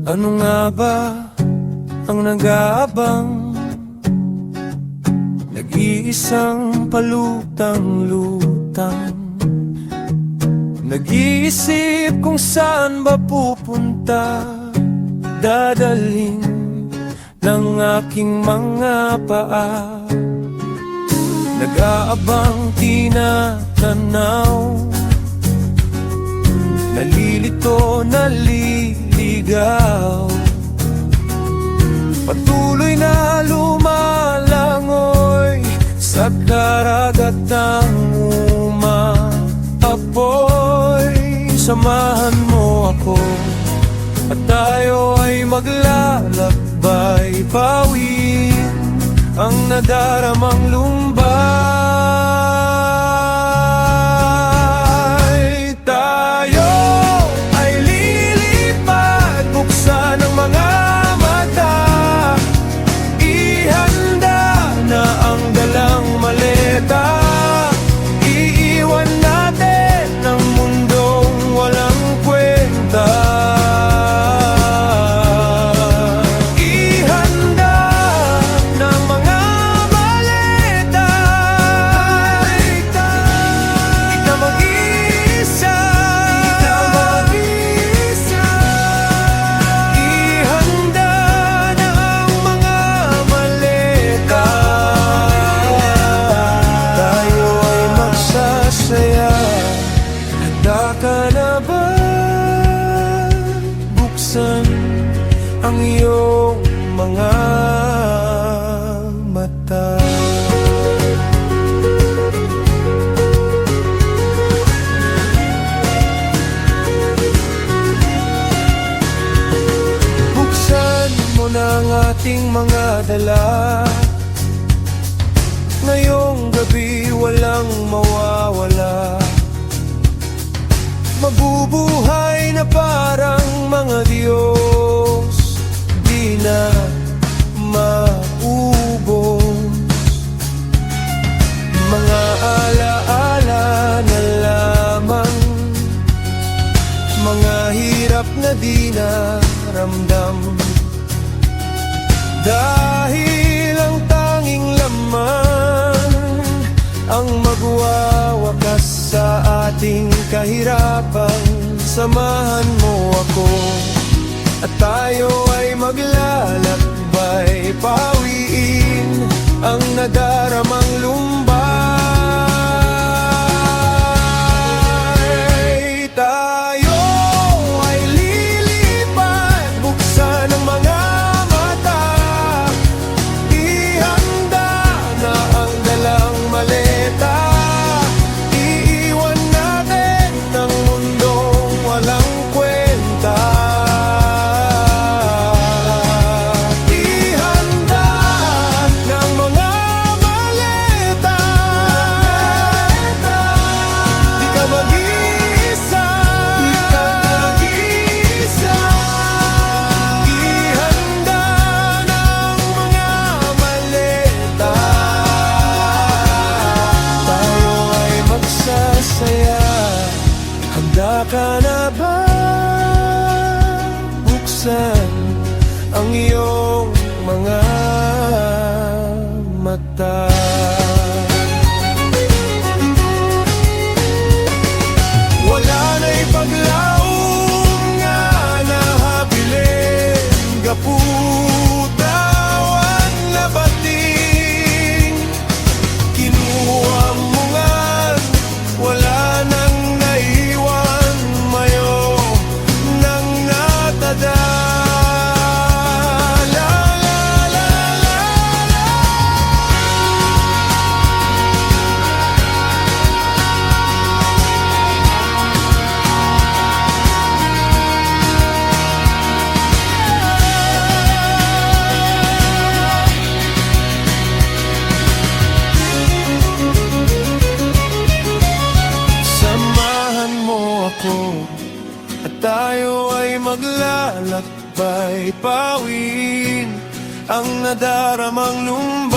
Ano nga ba ang nag-aabang? Nag-iisang palutang-lutang, nag-iisip kung saan ba pupunta, dadalhin ng aking mga paa. Nag-aabang tinatanaw, nalilito, naliligaw, patuloy na lumalangoy sa karagatang umaapoy. Samahan mo ako at tayo ay maglalakbay, pawin ang nadaramang lumbay. Tayo ay lilipad, buksan ang mga mata, ihanda na ang dalang maleta, iiwan natin ang mundong walang kwenta. Handa ka na ba? Buksan ang iyong mga mata. Buksan mo na ang ating mga dala, ngayong gabi walang mawawala. Mabubuhay na parang mga Diyos, di na maubos. Mga alaala na lamang, mga hirap na di naramdam, dahil ang tanging laman ang magwawakas sa ating kahirapan. Samahan mo ako at tayo ay maglalakbay, pawiin ang nadaramang lumbay. Tayo ay lilipad, buksan ang mga mata, ihanda na ang dalang maleta, ihanda ng mga maglalakbay pawin ang nadaramang lumbay.